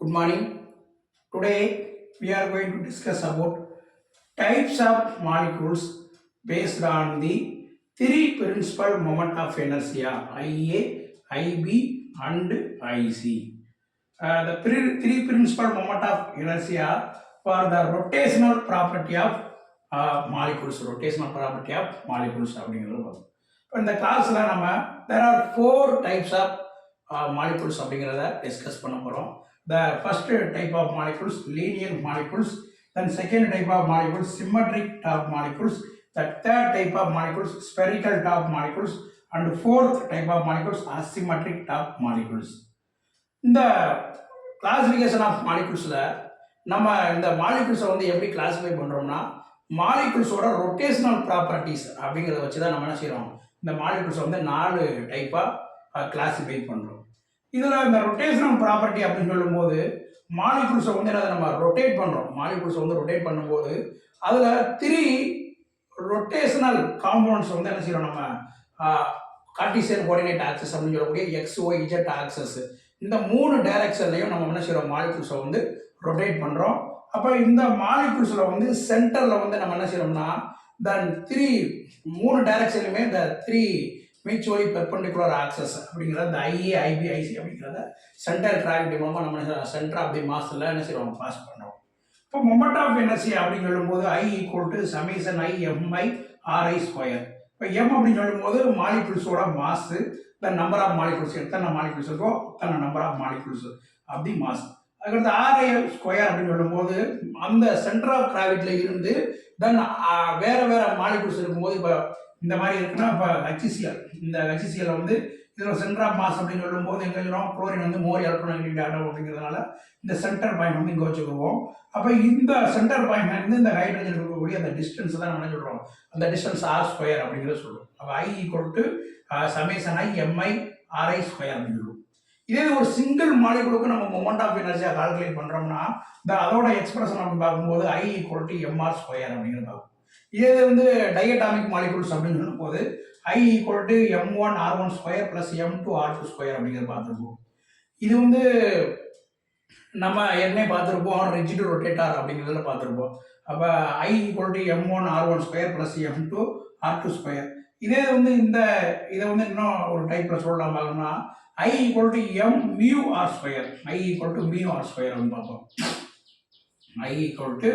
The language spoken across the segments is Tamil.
Good morning. Today we are going to discuss about types of molecules based on the three principal moment of inertia IA, IB and IC. The three principal moment of inertia for the rotational property of molecules. Rotational property of molecules அப்படிங்கிறது வரும். இப்போ இந்த கிளாஸ்ல நம்ம there are four types of molecules அப்படிங்கிறத டிஸ்கஸ் பண்ண போகிறோம். The first type of molecules linear molecules, then second type of molecules symmetric top molecules, the third type of molecules spherical top molecules, and fourth type of molecules asymmetric top molecules. இந்த கிளாசிஃபிகேஷன் ஆஃப் மாலிகுல்ஸில் நம்ம இந்த மாலிகுல்ஸை வந்து எப்படி கிளாஸிஃபை பண்ணுறோம்னா மாலிகுல்ஸோட ரொட்டேஷனல் ப்ராப்பர்ட்டிஸ் அப்படிங்கிறத வச்சு தான் நம்ம என்ன செய்கிறோம், இந்த மாலிகுல்ஸை வந்து 4 டைப்பாக கிளாஸிஃபை பண்ணுறோம். இதில் இந்த ரொட்டேஷனல் ப்ராப்பர்ட்டி அப்படின்னு சொல்லும்போது மாலிகுல்ஸை வந்து என்ன நம்ம ரொட்டேட் பண்ணுறோம். மாலிகுல்ஸை வந்து ரொட்டேட் பண்ணும்போது அதில் 3 ரொட்டேஷனல் காம்பவுண்ட்ஸ் வந்து என்ன செய்கிறோம், நம்ம கார்ட்டீசியன் கோஆர்டினேட் ஆக்சஸ் அப்படின்னு சொல்லக்கூடிய எக்ஸ் ஒய் இஜெட் ஆக்சஸ், இந்த 3 டைரக்ஷன்லையும் நம்ம என்ன செய்கிறோம், மாலிகுல்ஸை வந்து ரொட்டேட் பண்ணுறோம். அப்போ இந்த மாலிகுல்ஸில் வந்து சென்டரில் வந்து நம்ம என்ன செய்கிறோம்னா தென் 3 டைரக்ஷன்லையுமே இந்த 3 மியூச்சுவலி பெர்பெண்டிகுலர் ஆக்சஸ் அப்படிங்கிறத இந்த ஐஏ ஐபி ஐசி அப்படிங்கிறத சென்டர் கிராவிட்டி மூலமாக நம்ம சென்டர் ஆஃப் தி மாஸில் என்ன செய்கிறோம், பாஸ் பண்ணுறோம். இப்போ மொமெண்ட் ஆஃப் எனர்ஜி அப்படின்னு சொல்லும்போது I equal to summation I M I R I square. இப்போ எம் அப்படின்னு சொல்லும்போது மாலிகுல்ஸோட mass, the number of molecules, எத்தனை மாலிகுல்ஸ் இருக்கோ அத்தனை நம்பர் ஆஃப் மாலிகுல்ஸ் அப்படி மாஸ். அதுக்கடுத்து ஆர்ஐ ஸ்கொயர் அப்படின்னு சொல்லும்போது அந்த சென்டர் ஆஃப் கிராவிட்டியில் இருந்து தென் வேற வேற மாலிகுல்ஸ் இருக்கும்போது இப்போ இந்த மாதிரி இருக்குன்னா இப்போ ஹச்சிசிஎல், இந்த ஹச்சிசிஎல் வந்து இதில் சென்டர் ஆஃப் மாஸ் அப்படின்னு சொல்லும்போது எங்கே சொல்லுவோம், குளோரின் வந்து மோர் எலக்ட்ரோநெகட்டிவ் ஆட்டம் அப்படிங்கிறதுனால இந்த சென்டர் பாயிண்ட் வந்து இங்கே வச்சுக்குவோம். அப்போ இந்த சென்டர் பாயிண்ட் இருந்து இந்த ஹைட்ரஜன் இருக்கக்கூடிய அந்த டிஸ்டன்ஸ் தான் நம்ம என்ன சொல்கிறோம், அந்த டிஸ்டன்ஸ் ஆர் ஸ்கொயர் அப்படிங்கிறத சொல்லுவோம். அப்போ I equal to summation I M I R I square அப்படின்னு சொல்லுவோம். இதே ஒரு சிங்கிள் மாலிகுலுக்கு நம்ம மொமெண்ட் ஆஃப் எனர்ஜியை கால்குலேட் பண்ணுறோம்னா அதோட எக்ஸ்பிரஷன் அப்படின்னு பார்க்கும்போது I equal to M R square அப்படிங்கிறது பார்க்கும். இதே வந்து டைஅட்டாமிக் மாலிகுல்ஸ் அப்படின்னு சொல்லும்போது I equal to M1 R1 square plus M2 R2 square அப்படிங்கிறத பார்த்துருப்போம். இது வந்து நம்ம ஏற்கனவே பார்த்துருப்போம் ரிஜிட் ரொட்டேட்டார் அப்படிங்கிறதுல பார்த்துருப்போம். அப்போ I equal to M1 R1 square plus M2 R2 square. இதே வந்து இதை வந்து இன்னும் ஒரு டைப்பில் சொல்லலாம் பார்க்கணும்னா I equal to M mu R square, I equal to mu R square அப்படின்னு பார்ப்போம். I equal to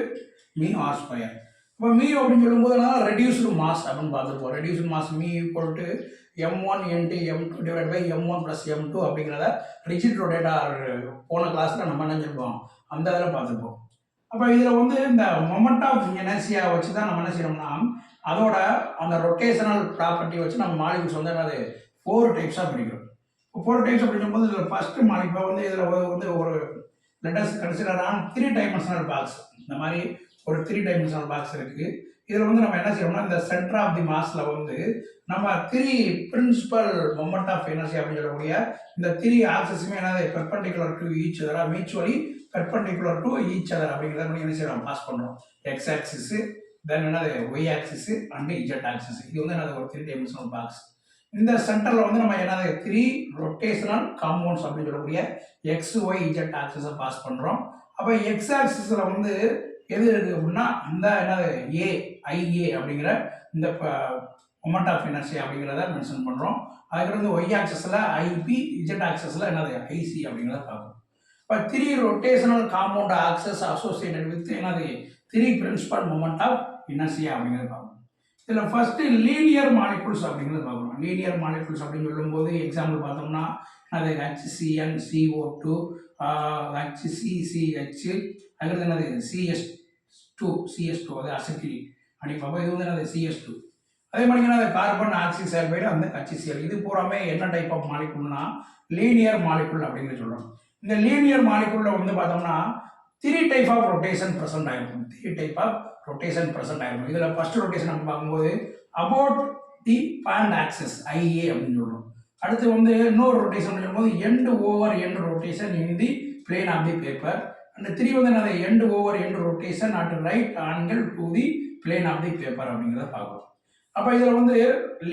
mu R square. இப்போ மீ அப்படின்னு சொல்லும்போது ரெடியூஸ்டு மாஸ் அப்படின்னு பார்த்துருப்போம். Reduced mass mu equal to M1 into M2 divide by M1 plus M2 அப்படிங்கிறத ரிஜிட் ரொட்டேட்டார் போன கிளாஸில் நம்ம நினைஞ்சிருப்போம், அந்த இதில் பார்த்துருப்போம். அப்போ இதில் வந்து இந்த மொமெண்ட் ஆஃப் எனர்ஜியை வச்சு தான் நம்ம என்ன செய்யணும்னா அதோட அந்த ரொட்டேஷனல் ப்ராப்பர்ட்டி வச்சு நம்ம மாலிகுல்ஸ் வந்து என்னது 4 டைப்ஸாக பிடிக்கிறோம். 4 டைப்ஸ் அப்படிங்கும்போது இதில் ஃபஸ்ட்டு மாலிகுல் வந்து இதில் வந்து ஒரு lettuce consider on 3 dimensional box. இந்த மாதிரி ஒரு 3 டைமென்ஷனல் பாக்ஸ் இருக்குது. இதில் வந்து நம்ம என்ன செய்யணும்னா இந்த சென்டர் ஆஃப் தி மாஸில் வந்து நம்ம 3 பிரின்சிபல் மொமெண்ட் ஆஃப் எனர்ஜி அப்படின்னு சொல்லக்கூடிய இந்த 3 ஆக்சஸுமே என்னது perpendicular to each other, mutually perpendicular to each other அப்படிங்கிறத நம்ம என்ன செய்யறோம், பாஸ் பண்ணுறோம். எக்ஸ் ஆக்சிஸு, தென் என்னது y axis and z axis. இது வந்து என்னது ஒரு 3 டைமென்ஷனல் பாக்ஸ். இந்த சென்டரில் வந்து நம்ம என்னது 3 ரொட்டேஷனல் காம்பவுண்ட்ஸ் அப்படின்னு சொல்லக்கூடிய எக்ஸ் ஒய் இஜெட் ஆக்சிஸை பாஸ் பண்ணுறோம். அப்போ எக்ஸ் ஆக்சிஸில் வந்து எது இருக்குது அப்படின்னா இந்த என்னது ஏ ஐஏ அப்படிங்கிற இந்த மொமெண்ட் ஆஃப் எனர்ஜி அப்படிங்கிறத மென்ஷன் பண்ணுறோம். அதுக்கு வந்து ஒய் ஆக்சஸில் ஐபி, இஜெட் ஆக்சஸில் என்னது ஐசி அப்படிங்கிறத பார்க்கணும். இப்போ 3 rotational compound access associated with என்னது 3 பிரின்சிபல் மொமெண்ட் ஆஃப் எனர்ஜி அப்படிங்கிறத பார்க்கணும். இதில் ஃபஸ்ட்டு லீனியர் மாலிகுல்ஸ் அப்படிங்கிறது பார்க்கணும். லீனியர் மாலிகுல்ஸ் அப்படின்னு சொல்லும்போது எக்ஸாம்பிள் பார்த்தோம்னா அது HCnCO2, HCCH, அதுக்கு என்னது CS2 அது அசிட்டிலி அப்படி பார்ப்போம். இது வந்து என்னது CS2. அதே மாதிரி அது கார்பன் ஆக்சிசல்பைடு அந்த HCl. இது பூராமே என்ன டைப் ஆஃப் மாலிகுல்னா லீனியர் மாலிகுல் அப்படின்னு சொல்கிறோம். இந்த லீனியர் மாலிகுலில் வந்து பார்த்தோம்னா 3 டைப் ஆஃப் ரொட்டேஷன் ப்ரெசென்ட் ஆகிருக்கும். 3 டைப் ஆஃப் ரொட்டேஷன் ப்ரெசென்ட் ஆகிருக்கும். இதில் ஃபர்ஸ்ட் ரொட்டேஷன் நம்ம பார்க்கும்போது about the bond axis IA அப்படின்னு சொல்கிறோம். அடுத்து வந்து இன்னொரு ரொட்டேஷன் சொல்லும்போது end over end rotation in the plane of the paper. And 3 வந்து என்னது end over end rotation at right angle to the plane of the paper அப்படிங்கிறத பார்க்குறோம். அப்போ இதில் வந்து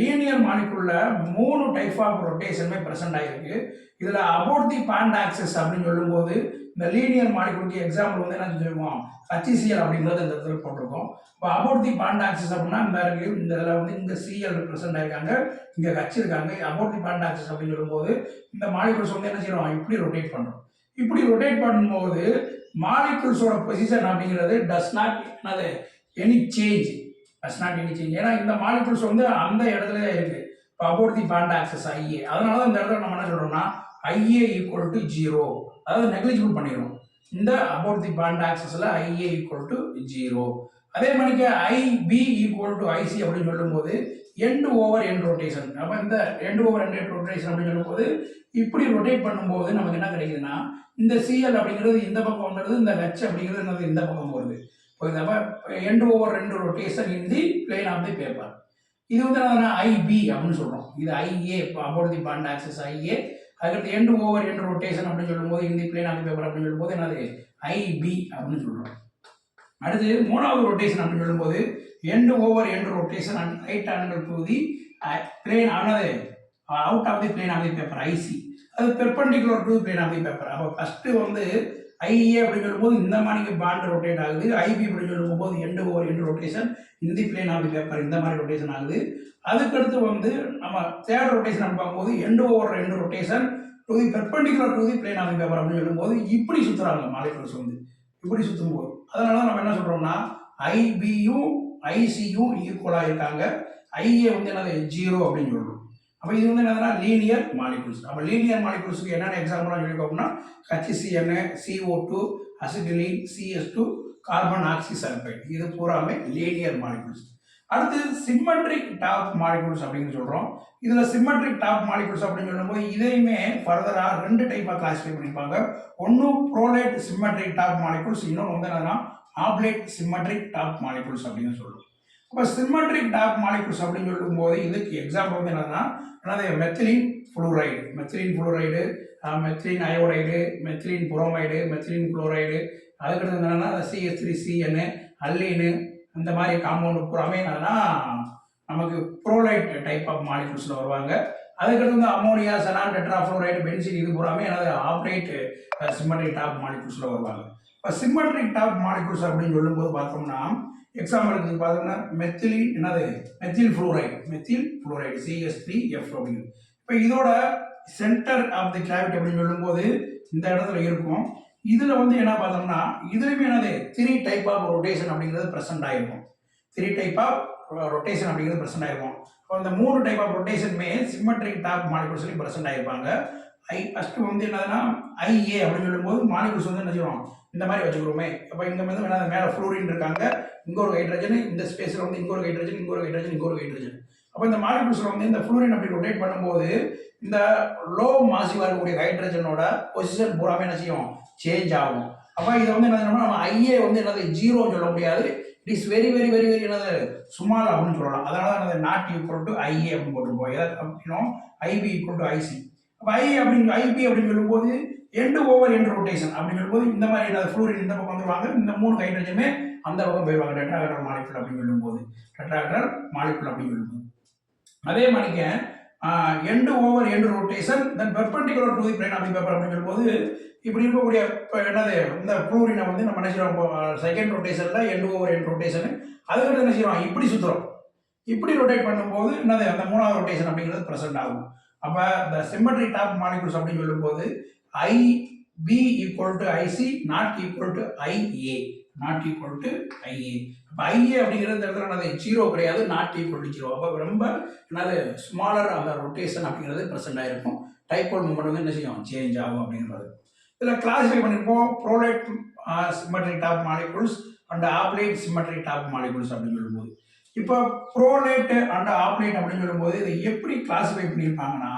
லீனியர் மாலிகுலில் 3 டைப் ஆஃப் ரொட்டேஷனுமே ப்ரெசென்ட் ஆகிருக்கு. இதில் அபவுட் தி பாண்ட் ஆக்சஸ் அப்படின்னு சொல்லும்போது இந்த லீனியர் மாலிகுலுக்கு எக்ஸாம்பிள் வந்து என்ன சொல்லுவோம், HCl அப்படிங்கிறது இந்த இடத்துல போட்டிருக்கோம். இப்போ அபவுட் தி பாண்ட் ஆக்சிஸ் அப்படின்னா இந்த இந்த இதில் வந்து இங்கே Cl ரிப்ரசென்ட் ஆயிருக்காங்க, இங்கே H இருக்காங்க. அபவுட் தி பாண்ட் ஆக்சிஸ் அப்படின்னு சொல்லும்போது இந்த மாலிகுல்ஸ் வந்து என்ன செய்யறோம், இப்படி ரொட்டேட் பண்ணுறோம். இப்படி ரொட்டேட் பண்ணும்போது மாலிகுல்ஸோட பொசிஷன் அப்படிங்கிறது டஸ் நாட் எனி சேஞ்ச். ஏன்னா இந்த மாலிகுல்ஸ் வந்து அந்த இடத்துல இருக்கு. இப்போ about the bond axis IA, அதனால தான் இந்த இடத்துல நம்ம என்ன சொல்றோம்னா IA ஈக்குவல் டு 0, அதாவது நெக்லிஜிபிள் பண்ணிடுறோம். இந்த அபவுட் தி பாண்ட் ஆக்சிஸ்ல IA ஈக்குவல் டு 0. அதே மாதிரிக்கு IB ஈக்குவல் டு IC அப்படின்னு சொல்லும்போது எண்ட் ஓவர் எண்ட் ரொட்டேஷன். அப்போ இந்த எண்ட் ஓவர் எண்ட் ரொட்டேஷன் அப்படின்னு சொல்லும்போது இப்படி ரொட்டேட் பண்ணும்போது நமக்கு என்ன கிடைக்குதுன்னா இந்த Cl அப்படிங்கிறது இந்த பக்கம் வந்துடுது, இந்த H அப்படிங்கிறது இந்த பக்கம் வருது. இப்போ end over end rotation in the plane of the paper. இது வந்து IB அப்படின்னு சொல்றோம். இது IA, about the bond axis IA. அதுக்கு எண்ட் ஓவர் எண்ட் ரொட்டேஷன் அப்படின்னு சொல்லும்போது இந்த பிளேன் ஆஃப் தி பேப்பர் அப்படின்னு சொல்லும்போது என்னது IB அப்படின்னு சொல்றோம். அடுத்து மூணாவது ரொட்டேஷன் அப்படின்னு சொல்லும்போது end over end rotation and right angle to the plane ஆனது out of the plane of the paper IC. அது perpendicular to plane of the paper. அப்போ ஃபர்ஸ்ட் வந்து IA அப்படின்னு சொல்லும்போது இந்த மாதிரி பாண்ட் ரொட்டேட் ஆகுது. IB அப்படின்னு சொல்லும்போது எண்ட் ஓவர் எண்ட் ரொட்டேஷன் இந்த பிளேன் ஆஃப் தி பேப்பர் இந்த மாதிரி ரொட்டேஷன் ஆகுது. அதுக்கடுத்து வந்து நம்ம தேர்ட் ரொட்டேஷன் பார்க்கும்போது end over end rotation to the perpendicular to the plane of the paper அப்படின்னு சொல்லும்போது இப்படி சுற்றுறாங்க மாலிகுல்ஸ் வந்து இப்படி சுற்றும் போது. அதனால நம்ம என்ன சொல்றோம்னா IBயும் ICயும் ஈக்குவலாக இருக்காங்க. IA வந்து என்னது 0 அப்படின்னு சொல்றோம். அப்போ இது வந்து என்னதுன்னா லீனியர் மாலிகுல்ஸ். அப்போ லீனியர் மாலிகுல்ஸுக்கு என்னென்ன எக்ஸாம்பிள்லாம் சொல்லியிருக்கோம்னா HCl, CO2, acetylene, CS2, carbon oxysulphide. இது பூராமே லீனியர் மாலிகுல்ஸ். அடுத்து சிம்மெட்ரிக் டாப் மாலிகுல்ஸ் அப்படின்னு சொல்றோம். இதுல சிம்மெட்ரிக் டாப் மாலிகுல்ஸ் அப்படின்னு சொல்லும்போது இதையுமே ஃபர்தரா ரெண்டு டைப்பா கிளாசிஃபை பண்ணிருப்பாங்க. ஒன்னு ப்ரோலைட் சிம்மெட்ரிக் டாப் மாலிகுல்ஸ், இன்னொன்று வந்து என்னன்னா ஆப்லேட் சிம்மெட்ரிக் டாப் மாலிகுல்ஸ் அப்படின்னு சொல்றோம். இப்போ சிம்மெட்ரிக் டாப் மாலிகுல்ஸ் அப்படின்னு சொல்லும்போது இதுக்கு எக்ஸாம்பிள் வந்து என்னன்னா methylene fluoride, methylene iodide, methylene bromide, methylene chloride, அதுக்கடுத்து என்னன்னா CH3CN, அல்லீனு, இந்த மாதிரி காம்பவுண்டு பூராமே என்னன்னா நமக்கு ப்ரோலைட் டைப் ஆஃப் மாலிகுல்ஸில் வருவாங்க. அதுக்கடுத்து வந்து அமோனியா, செனான், டெட்ராஃப்ளோரைடு, பென்சின், இது பூராமே என்னது ஆப்லேட் சிம்மெட்ரிக் டாப் மாலிகுல்ஸில் வருவாங்க. இப்போ சிம்மெட்ரிக் டாப் மாலிகுல்ஸ் அப்படின்னு சொல்லும்போது பார்த்தோம்னா எக்ஸாம்பிளுக்கு பார்த்தோம்னா மெத்திலீன் மெத்தில் ஃப்ளூரைடு CH3F அப்படின்னு. இப்போ இதோட சென்டர் ஆஃப் தி கிராவிட்டி அப்படின்னு சொல்லும்போது இந்த இடத்துல இருக்கும். இதுல வந்து என்ன பார்த்தோம்னா இதுலயுமே என்னது 3 டைப் ஆஃப் ரொட்டேஷன் அப்படிங்கிறது பிரசன்ட் ஆயிருக்கும். 3 டைப் ஆஃப் ரொட்டேஷன் அப்படிங்கிறது பிரசன்ட் ஆயிருக்கும். இப்போ இந்த 3 டைப் ஆஃப் ரொட்டேஷனுமே சிம்மெட்ரிக் டாப் மாலிகுல்ஸ்லையும் பிரசன்ட் ஆயிருப்பாங்க. ஃபர்ஸ்ட் வந்து என்னதுன்னா IA அப்படின்னு சொல்லும்போது மாலிகுல்ஸ் வந்து என்ன செய்வோம் இந்த மாதிரி வச்சுக்கிறோமே. அப்போ இங்க வந்து மேலே ஃப்ளூரின் இருக்காங்க, இங்க ஒரு ஹைட்ரஜன், இந்த ஸ்பேஸ்ல வந்து இங்க ஒரு ஹைட்ரஜன், இங்க ஒரு ஹைட்ரஜன், இங்க ஒரு ஹைட்ரஜன். அப்போ இந்த மாலிகுல்ஸ்ல வந்து இந்த ஃப்ளூரின் அப்படி ரொட்டேட் பண்ணும்போது இந்த லோ மாசிவா இருக்கக்கூடிய ஹைட்ரஜனோட பொசிஷன் பூராமே என்ன செய்யும் சேஞ்ச் ஆகும். அப்போ இதை வந்து என்ன நம்ம IA வந்து என்னது 0 சொல்ல முடியாது. It is very very very very என்னது ஸ்மால் அப்படின்னு சொல்லலாம். அதனால தான் என்னது நாட் ஈக்குவல் டு IA அப்படின்னு போட்டுருப்போம். எதாவது அப்படின்னா IB ஈக்குவல் டு IC. அப்போ IB அப்படின்னு சொல்லும்போது எண்ட் ஓவர் எண்ட் ரொட்டேஷன் அப்படின்னு சொல்லும்போது இந்த மாதிரி என்னது ஃப்ளூரின் இந்த பக்கம் வந்துருவாங்க, இந்த 3 ஹைட்ரஜனுமே அந்த பக்கம் போயிடுவாங்க. டெட்ராஹெட்ரல் மாலிகுல் அப்படின்னு சொல்லும்போது அப்படின்னு சொல்லும்போது அதே மாதிரிக்கு end over end rotation then perpendicular to the plane of the paper அப்படின்னு சொல்லும்போது இப்படி இருக்கக்கூடிய என்னது இந்த ஃப்ளூரினை வந்து நம்ம என்ன செய்யறோம் செகண்ட் ரொட்டேஷன்ல எண்ட் ஓவர் எண்ட் ரொட்டேஷன், அதுக்கடுத்து என்ன செய்யறோம் இப்படி சுத்துறோம். இப்படி ரொட்டேட் பண்ணும்போது என்னது அந்த மூணாவது ரொட்டேஷன் அப்படிங்கிறது பிரசன்ட் ஆகும். அப்போ இந்த சிம்மெட்ரிக் டாப் மாலிகுல்ஸ் அப்படின்னு சொல்லும்போது IB equal to IC not equal to IA. அப்போ IA அப்படிங்கிறது இந்த இடத்துல என்னது 0 கிடையாது, நாட் ஈக்குவல் டு 0. அப்போ ரொம்ப என்னது ஸ்மாலர் அந்த ரொட்டேஷன் அப்படிங்கிறது பிரசன்ட் ஆயிருக்கும். டைபோல் மூமெண்ட் வந்து என்ன செய்யும் சேஞ்ச் ஆகும் அப்படிங்கிறது. இதில் கிளாஸிஃபை பண்ணியிருப்போம் prolate symmetric top molecules and oblate symmetric top molecules அப்படின்னு சொல்லும்போது இப்போ ப்ரோலைட் அண்ட் ஆப்லேட் அப்படின்னு சொல்லும்போது இதை எப்படி கிளாஸிஃபை பண்ணியிருப்பாங்கன்னா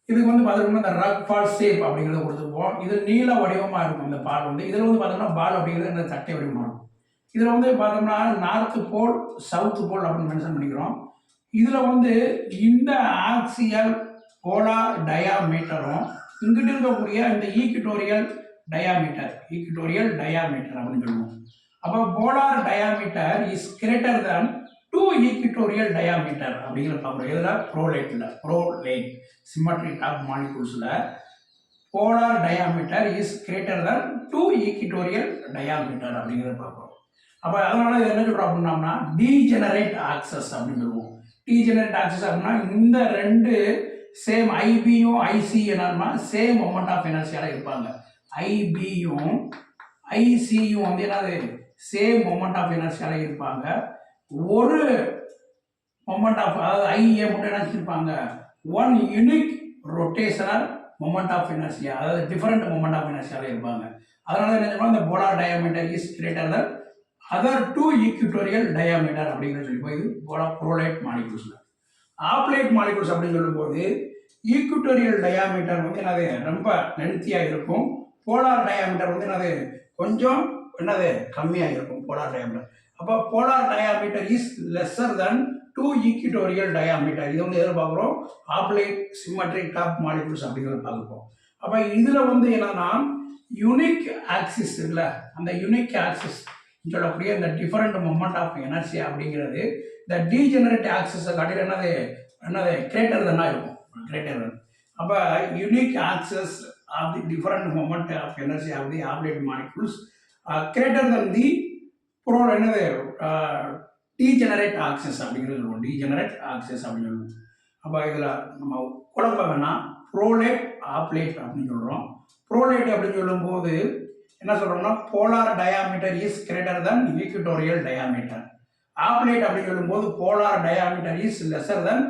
இதுக்கு வந்து பார்த்தோம்னா இந்த ரக் பால் ஷேப் அப்படிங்கிறத கொடுத்துருப்போம். இது நீல வடிவமாக இருக்கும் இந்த பால் வந்து. இதில் வந்து பார்த்தோம்னா பால் அப்படிங்கிறது இந்த தட்டை வடிவமாக இருக்கும். இதில் வந்து பார்த்தோம்னா நார்த்து போல் சவுத்து போல் அப்படின்னு மென்ஷன் பண்ணிக்கிறோம். இதில் வந்து இந்த ஆக்சியல் போலார் டயாமீட்டரும் இங்கிட்டு இருக்கக்கூடிய இந்த ஈக்விட்டோரியல் டயாமீட்டர் அப்படின்னு சொல்லுவோம். அப்போ polar diameter is greater than 2 equatorial diameter அப்படிங்கிற பார்க்குறோம். இதில் ப்ரோலைட் சிம்மெட்ரிக் டாப் மாலிகுல்ஸில் polar diameter is greater than 2 equatorial diameter அப்படிங்கிறத பார்க்குறோம். அப்போ அதனால இது என்ன சொல்கிறோம் அப்படின்னோம்னா டீஜெனரேட் ஆக்சஸ் அப்படின்னு சொல்லுவோம். டீஜெனரேட் ஆக்சஸ் அப்படின்னா இந்த ரெண்டு சேம் ஐபியும் ஐசி என்னன்னா சேம் மொமெண்ட் ஆஃப் எனர்ஜியால இருப்பாங்க. ஐபியும் ஐசியும் வந்து என்னது சேம் மொமெண்ட் ஆஃப் எனர்ஜியால இருப்பாங்க. ஒரு மொமெண்ட் ஆஃப் அதாவது ஐஏ மட்டும் என்ன வச்சிருப்பாங்க one unique rotational moment of எனர்ஜியா அதாவது டிஃபரெண்ட் மொமெண்ட் ஆஃப் எனர்ஜியால இருப்பாங்க. அதனால என்ன சொல்லுவோம் இந்த polar diameter is greater than other 2 equatorial diameter அப்படிங்கிறது சொல்லி இது ப்ரோலைட் மாலிகூல்ஸ்ல. ஆப்லைட் மாலிகூல்ஸ் அப்படின்னு சொல்லும்போது ஈக்விட்டோரியல் டயாமீட்டர் வந்து என்னது ரொம்ப லென்த்தியாக இருக்கும். போலார் டயாமீட்டர் வந்து என்னது கொஞ்சம் என்னது கம்மியாக இருக்கும் போலார் டயாமீட்டர். அப்போ polar diameter is lesser than 2 equatorial diameter. இது வந்து எதை பார்க்குறோம் ஆப்லைட் சிம்மெட்ரிக் டாப் மாலிகூல்ஸ் அப்படிங்கிறத பார்க்குறோம். அப்போ இதில் வந்து என்னன்னா யூனிக் ஆக்சிஸ் இல்லை அந்த யூனிக் ஆக்சிஸ் சொல்லக்கூடிய இந்த டிஃபரெண்ட் மொமெண்ட் ஆஃப் எனர்ஜி அப்படிங்கிறது இந்த டீஜெனரேட் ஆக்சிஸை காட்டில என்னது கிரேட்டர் தன்னா இருக்கும் கிரேட்டர் தன். அப்போ unique axis of the different moment of energy of the oblate molecules greater than the என்னது டீஜெனரேட் ஆக்சஸ் அப்படிங்கிறது சொல்லுவோம். டீஜெனரேட் ஆக்சஸ் அப்படின்னு சொல்லுவோம். அப்போ இதில் நம்ம குழப்ப வேணாம் ப்ரோலைட் ஆப்லைட் அப்படின்னு சொல்கிறோம். ப்ரோலைட் அப்படின்னு சொல்லும்போது என்ன சொல்கிறோம்னா polar diameter is greater than equatorial diameter. Oblate அப்படின்னு சொல்லும்போது polar diameter is lesser than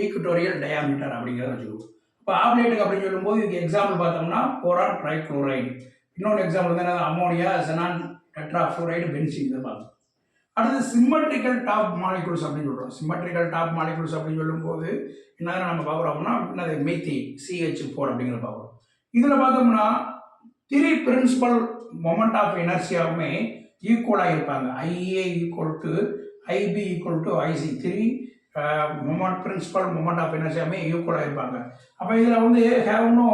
equatorial diameter அப்படிங்கிறத வச்சுருவோம். இப்போ ஆப்லைட்டுக்கு அப்படின்னு சொல்லும்போது இதுக்கு எக்ஸாம்பிள் பார்த்தோம்னா போரான் ட்ரைக்ளோரைடு, இன்னொரு எக்ஸாம்பிள் வந்து என்ன அமோனியா செனான் டெட்ராஃப்ளோரைடு பென்சின் இதை பார்த்தோம். அடுத்து சிம்மெட்ரிக்கல் டாப் மாலிகூல்ஸ் அப்படின்னு சொல்கிறோம். சிம்மெட்ரிக்கல் டாப் மாலிகூல்ஸ் அப்படின்னு சொல்லும்போது என்ன நம்ம பார்க்குறோம்னா என்னது மீத்தேன் CH4 அப்படிங்கிறத பார்க்குறோம். இதில் பார்த்தோம்னா 3 பிரின்சிபல் மொமெண்ட் ஆஃப் எனர்ஜியாவுமே ஈக்குவலாக இருப்பாங்க. IA equal to IB equal to IC 3 moment principal moment of எனர்ஜியாவுமே ஈக்குவலாக இருப்பாங்க. அப்போ இதில் வந்து have no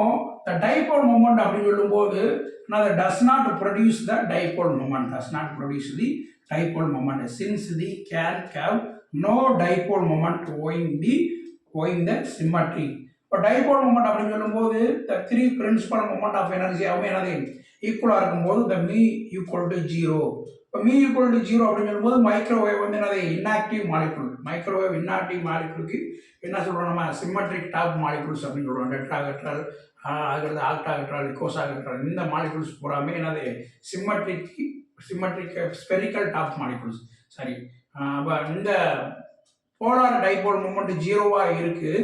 the dipole moment அப்படின்னு சொல்லும்போது does not produce the dipole moment does not produce the dipole moment since the can have no dipole moment owing the symmetry. இப்போ டைபோல் மொமெண்ட் அப்படின்னு சொல்லும்போது த 3 பிரின்சிபல் மொமெண்ட் ஆஃப் எனர்ஜியாகவும் என்னது ஈக்குவலாக இருக்கும்போது த மீ ஈக்குவல் டு 0. இப்போ மீ ஈக்குவல் டு 0 அப்படின்னு சொல்லும்போது மைக்ரோவேவ் வந்து என்னது இன்ஆக்டிவ் மாலிகூல். மைக்ரோவேவ் இன்ஆக்டிவ் மாலிகூலுக்கு என்ன சொல்கிறோம் நம்ம சிம்மெட்ரிக் டாப் மாலிகூல்ஸ் அப்படின்னு சொல்கிறோம். டெட்ராஹெட்ரல் அதுக்கடுத்து ஆக்டாஹெட்ரல் இக்கோசாஹெட்ரல் இந்த மாலிகூல்ஸ் பூராமே என்னது சிம்மெட்ரிக் ஸ்பெரிக்கல் டாப் மாலிகூல்ஸ். சரி, அப்போ இந்த போலார் டைபோல் மூமெண்ட் 0வாக இருக்குது.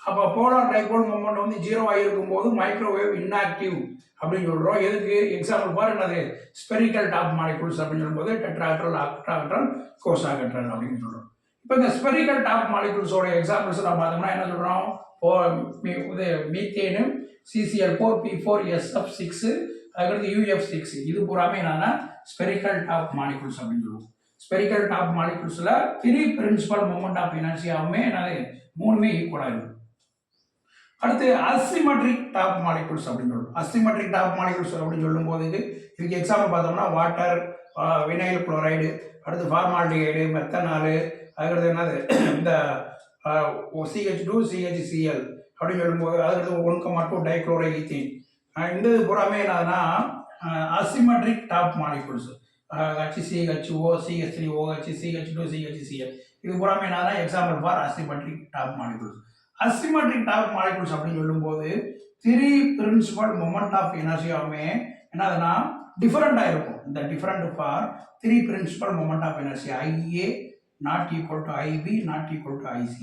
அப்போ போலார் டைபோல் மூமெண்ட் வந்து 0வாக இருக்கும்போது மைக்ரோவேவ் இன்ஆக்டிவ் அப்படின்னு சொல்கிறோம். எதுக்கு எக்ஸாம்பிள் பாரு என்னது ஸ்பெரிக்கல் டாப் மாலிகூல்ஸ் அப்படின்னு சொல்லும்போது டெட்ராஹெட்ரல் ஆக்டாஹெட்ரல் கோசாஹெட்ரல் அப்படின்னு சொல்கிறோம். இப்போ இந்த ஸ்பெரிக்கல் டாப் மாலிகூல்ஸோட எக்ஸாம்பிள்ஸ் நான் பார்த்தோம்னா என்ன சொல்கிறோம் இது மீத்தேனு CCl4 P4SF6 அதுக்கடுத்து UF6 இது பூராமே என்னன்னா ஸ்பெரிக்கல் டாப் மாலிகூல்ஸ் அப்படின்னு சொல்லுவோம். ஸ்பெரிக்கல் டாப் மாலிகூல்ஸில் 3 பிரின்சிபல் மொமெண்ட் ஆஃப் எனர்ஜியாவுமே என்னது மூணுமே ஈக்குவலாக இருக்கும். அடுத்து அசிமெட்ரிக் டாப் மாலிகூல்ஸ் அப்படின்னு சொல்லுவோம். அசிமெட்ரிக் டாப் மாலிகூல்ஸ் அப்படின்னு சொல்லும்போது இதுக்கு எக்ஸாம்பிள் பார்த்தோம்னா வாட்டர், வினைல் குளோரைடு, அடுத்து ஃபார்மால்டிஹைடு, மெத்தனாலு, அதுக்கடுத்து என்னது இந்த CH2 CHCl அப்படின்னு சொல்லும்போது அதுக்கடுத்து 1,2 டைக்ளோரை ஈத்தேன் இந்த இது பூராமே என்னதுன்னா asymmetric top molecules. HCHO CH3OH CH2 CHCl இது பூராமே என்னதுன்னா example for asymmetric top molecules. Asymmetric top molecules அப்படின்னு சொல்லும்போது 3 பிரின்சிபல் மொமெண்ட் ஆஃப் எனர்ஜியாவுமே என்னதுன்னா டிஃபரெண்டாக இருக்கும். இந்த different for 3 principal moment of energy IA not equal to IB not equal to IC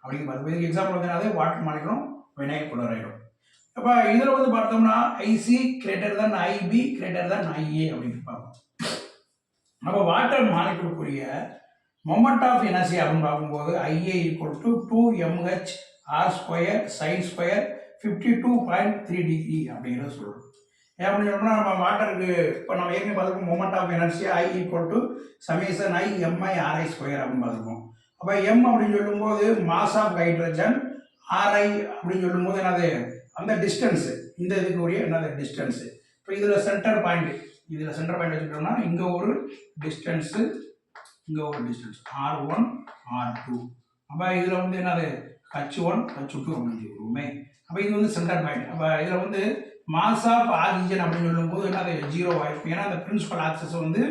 அப்படிங்கிற பார்த்து இதுக்கு எக்ஸாம்பிள் வந்து என்னது வாட்டர் மாலிகூலும் வினைல் குளோரைடும். அப்போ இதில் வந்து பார்த்தோம்னா IC greater than IB greater than IA அப்படின்னு பார்ப்போம். அப்போ வாட்டர் மாலிகூலுக்குரிய மொமெண்ட் ஆஃப் எனர்ஜி அப்படின்னு பார்க்கும்போது IA equal to 2mH R² sin square 52.3 degree அப்படிங்கிறத சொல்கிறோம். ஏன் அப்படின்னு சொன்னால் நம்ம வாட்டருக்கு இப்போ நம்ம ஏற்கனவே பார்த்துருக்கோம் moment of energy I equal to summation I MI RI square அப்படின்னு பார்த்துருக்கோம். அப்போ M அப்படின்னு சொல்லும்போது மாஸ் ஆஃப் ஹைட்ரஜன், RI அப்படின்னு சொல்லும்போது என்னது அந்த டிஸ்டன்ஸு இந்த இதுக்குரிய என்னது டிஸ்டன்ஸு. இப்போ இதில் சென்டர் பாயிண்ட் வச்சுக்கிட்டோம்னா இங்கே ஒரு டிஸ்டன்ஸு இங்கே ஒரு டிஸ்டன்ஸ் R1 R2. அப்போ இதில் வந்து என்னது H1 H2 அப்படின்னு சொல்லுவோமே. அப்போ இது வந்து சென்டர் பாயிண்ட். அப்போ இதில் வந்து மாஸ் ஆஃப் ஆக்சிஜன் அப்படின்னு சொல்லும்போது என்னது ஜீரோ ஆயிருக்கும். ஏன்னா அந்த பிரின்சிபல் ஆக்சஸ் வந்து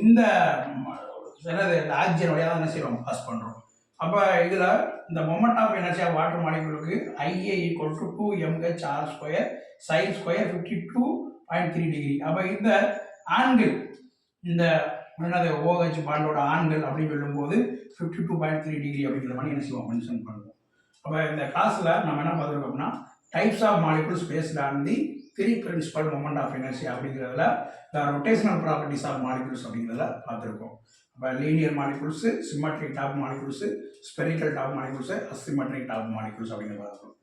இந்த என்னது இந்த ஆக்சிஜன் வழியாக தான் என்ன செய்வோம் பாஸ் பண்ணுறோம். அப்போ இதில் இந்த moment of energy of water மாலிகுலுக்கு IA equal to 2mHr² sin square 52.3 degree. அப்போ இந்த ஆங்கிள் இந்த என்னது OH பாண்டோட ஆங்கிள் அப்படின்னு சொல்லும்போது 52.3 டிகிரி அப்படிங்கிற மாதிரி என்ன செய்வோம் மென்ஷன் பண்ணுவோம். அப்போ இந்த கிளாஸில் நம்ம என்ன பார்த்துருக்கோம்னா types of molecules based on the three principal moment of energy அப்படிங்கிறதுல the rotational properties of molecules அப்படிங்கிறத பார்த்துருக்கோம். அப்போ linear molecules, symmetric top molecules, spherical top molecules, asymmetric top molecules அப்படிங்கிறத பார்த்துருக்கோம்.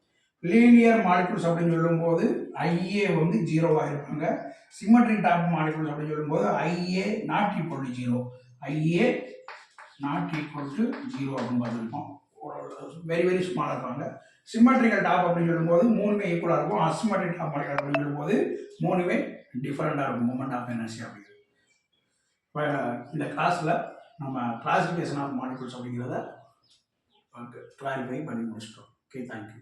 லீனியர் மாலிகுல்ஸ் அப்படின்னு சொல்லும்போது IA வந்து ஜீரோவாக இருப்பாங்க. சிம்மெட்ரிக் டாப் மாலிகுல்ஸ் அப்படின்னு சொல்லும்போது IA not equal to zero, IA not equal to zero அப்படின்னு பார்த்துருக்கோம். வெரி வெரி ஸ்மாலாக இருப்பாங்க. சிம்மெட்ரிக்கல் டாப் அப்படின்னு சொல்லும்போது மூணுமே ஈக்குவலாக இருக்கும். அசிமெட்ரிக் டாப் மாலிகுல் அப்படின்னு சொல்லும்போது மூணுமே டிஃப்ரெண்டாக இருக்கும் மொமெண்ட் ஆஃப் எனர்ஜி அப்படிங்கிறது. இப்போ இந்த கிளாஸில் நம்ம கிளாசிஃபிகேஷன் ஆஃப் மாலிகுல்ஸ் அப்படிங்கிறத கிளாரிஃபை பண்ணி முடிச்சிட்டோம். Okay, thank you.